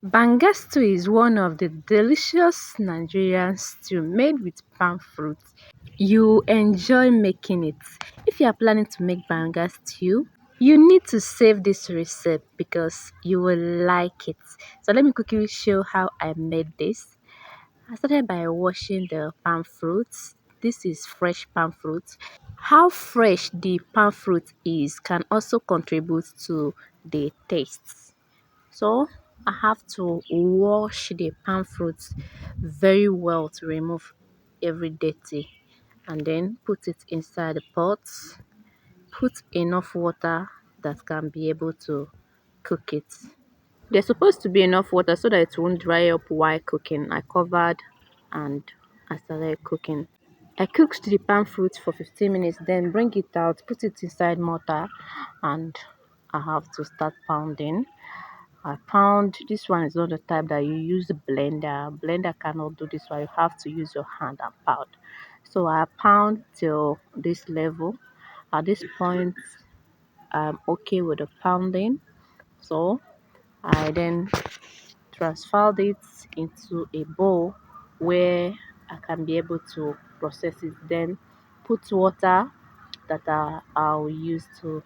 Banga stew is one of the delicious Nigerian stew made with palm fruit. You enjoy making it. If you are planning to make banga stew, you need to save this recipe because you will like it. So let me quickly show how I made this. I started by washing the palm fruits. This is fresh palm fruit. How fresh the palm fruit is can also contribute to the taste. So I have to wash the palm fruits very well to remove every dirty and then put it inside the pot. Put enough water that can be able to cook it. There's supposed to be enough water so that it won't dry up while cooking. I covered and I started cooking. I cooked the palm fruit for 15 minutes, then bring it out, put it inside mortar, and I have to start pounding. I pound. This one is not the type that you use the blender. Blender cannot do this one. You have to use your hand and pound. So I pound till this level. At this point, I'm okay with the pounding. So I then transferred it into a bowl where I can be able to process it. Then put water that I'll use to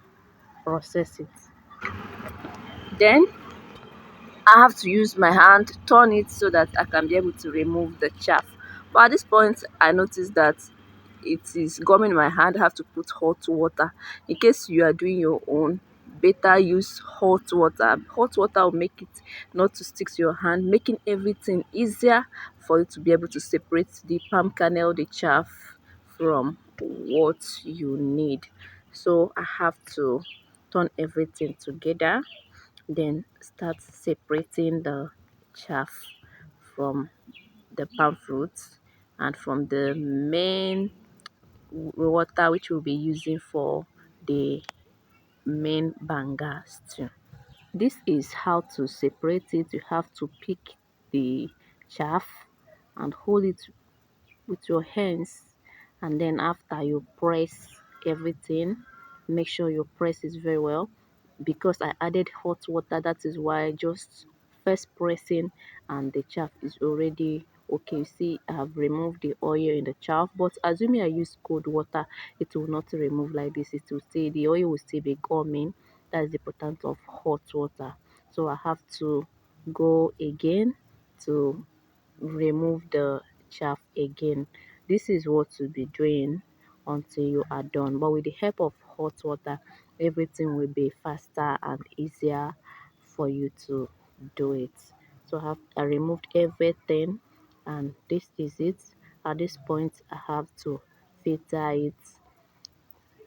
process it. Then I have to use my hand, turn it so that I can be able to remove the chaff. But at this point, I noticed that it is gumming in my hand. I have to put hot water. In case you are doing your own, better use hot water. Hot water will make it not to stick to your hand, making everything easier for you to be able to separate the palm kernel, the chaff from what you need. So I have to turn everything together, then start separating the chaff from the palm fruits and from the main water which we'll be using for the main banga stew. This is how to separate it. You have to pick the chaff and hold it with your hands, and then after you press everything, make sure you press it very well. Because I added hot water, that is why just first pressing and the chaff is already okay. You see, I have removed the oil in the chaff, but assuming I use cold water, it will not remove like this. It will stay, the oil will still be gumming. That is the importance of hot water. So I have to go again to remove the chaff again. This is what you'll be doing until you are done, but with the help of hot water, everything will be faster and easier for you to do it. So I removed everything, and this is it. At this point, I have to filter it.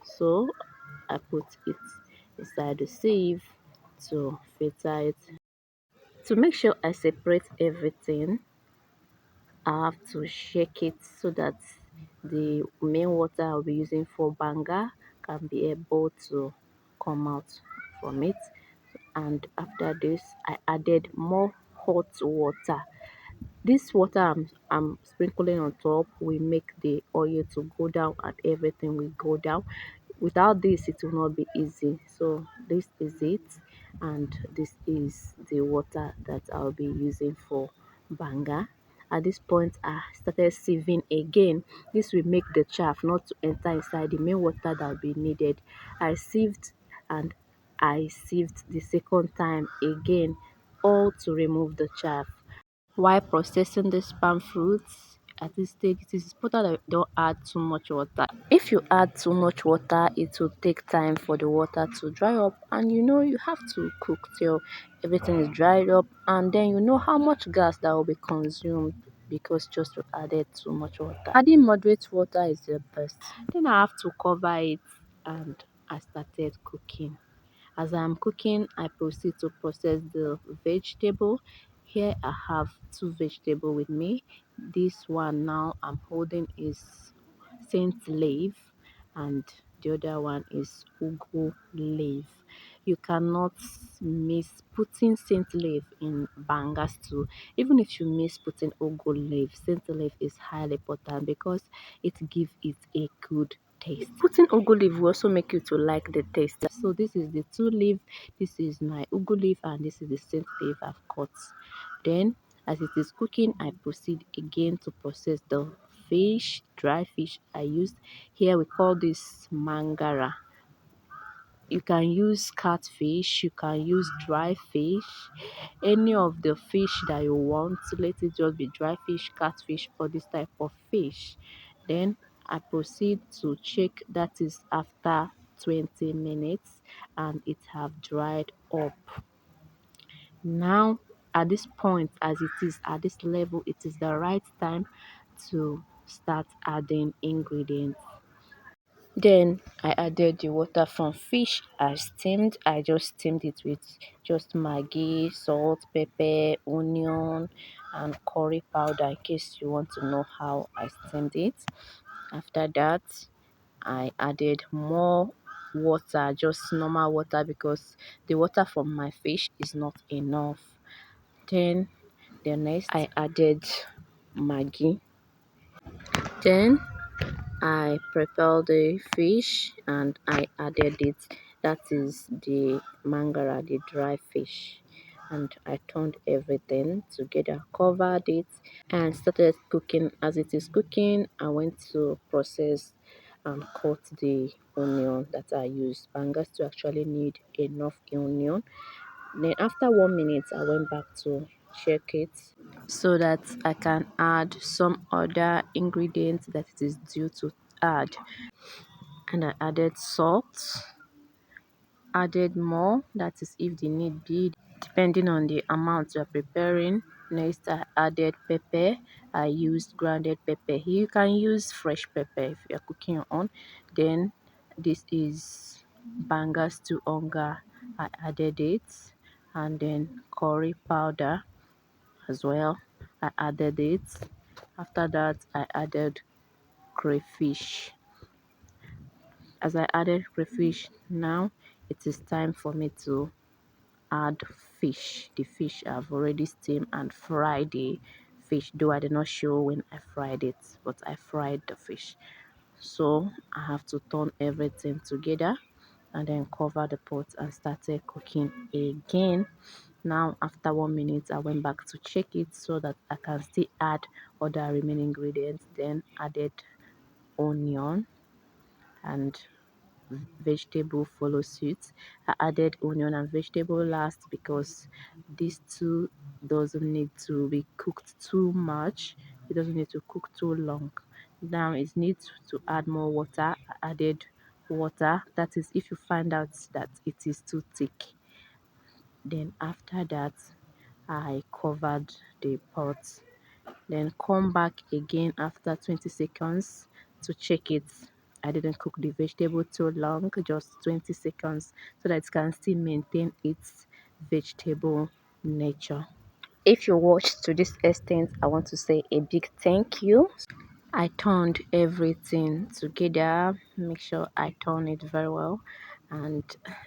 So I put it inside the sieve to filter it. To make sure I separate everything, I have to shake it so that the main water I'll be using for banga can be able to come out from it. And after this, I added more hot water. This water I'm sprinkling on top will make the oil to go down and everything will go down. Without this, it will not be easy. So this is it, and this is the water that I'll be using for banga. At this point, I started sieving again. This will make the chaff not to enter inside the main water that will be needed. I sieved and I sieved the second time again, all to remove the chaff. While processing these palm fruits, at this stage, it is important that you don't add too much water. If you add too much water, it will take time for the water to dry up, and you have to cook till everything is dried up, and then you know how much gas that will be consumed because just you added too much water. Adding moderate water is the best. Then I have to cover it, and I started cooking. As I'm cooking, I proceed to process the vegetable. Here I have two vegetables with me. This one now I'm holding is saint leaf, and the other one is ugu leaf. You cannot miss putting saint leaf in banga stew. Even if you miss putting ugu leaf, saint leaf is highly important because it gives it a good taste. Putting ugu leaf will also make you to like the taste. So this is the two leaf, this is my ugu leaf, and this is the scent leaf I've cut. Then as it is cooking, I proceed again to process the fish, dry fish I used. Here we call this mangara. You can use catfish, you can use dry fish, any of the fish that you want. Let it just be dry fish, catfish, or this type of fish. Then I proceed to check, that is after 20 minutes, and it have dried up. Now at this point, as it is at this level, it is the right time to start adding ingredients. Then I added the water from fish I steamed. I just steamed it with just Maggi, salt, pepper, onion, and curry powder in case you want to know how I steamed it. After that, I added more water, just normal water, because the water from my fish is not enough. Then the next I added Maggi. Then I prepared the fish and I added it. That is the mangara, the dry fish. And I turned everything together, covered it, and started cooking. As it is cooking, I went to process and cut the onion that I used. Bangas to actually need enough onion. Then after 1 minute, I went back to check it so that I can add some other ingredients that it is due to add. And I added salt, added more, that is if the need be, depending on the amount you are preparing. Next I added pepper. I used grounded pepper. You can use fresh pepper if you are cooking your own. Then this is bangas to onga. I added it, and then curry powder as well. I added it. After that I added crayfish. As I added crayfish, now it is time for me to add fish. The fish I've already steamed and fried the fish, though I did not show when I fried it, but I fried the fish. So I have to turn everything together and then cover the pot and started cooking again. Now after 1 minute, I went back to check it so that I can still add other remaining ingredients. Then added onion and vegetable follow suit. I added onion and vegetable last because these two doesn't need to be cooked too much. It doesn't need to cook too long. Now it needs to add more water. I added water. That is if you find out that it is too thick. Then after that, I covered the pot, then come back again after 20 seconds to check it. I didn't cook the vegetable too long, just 20 seconds, so that it can still maintain its vegetable nature. If you watched to this extent, I want to say a big thank you. I turned everything together, make sure I turn it very well, and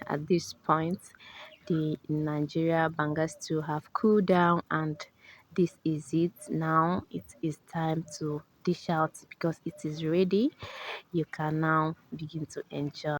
at this point the Nigeria bangers to have cooled down, and this is it. Now it is time to dish out because it is ready. You can now begin to enjoy.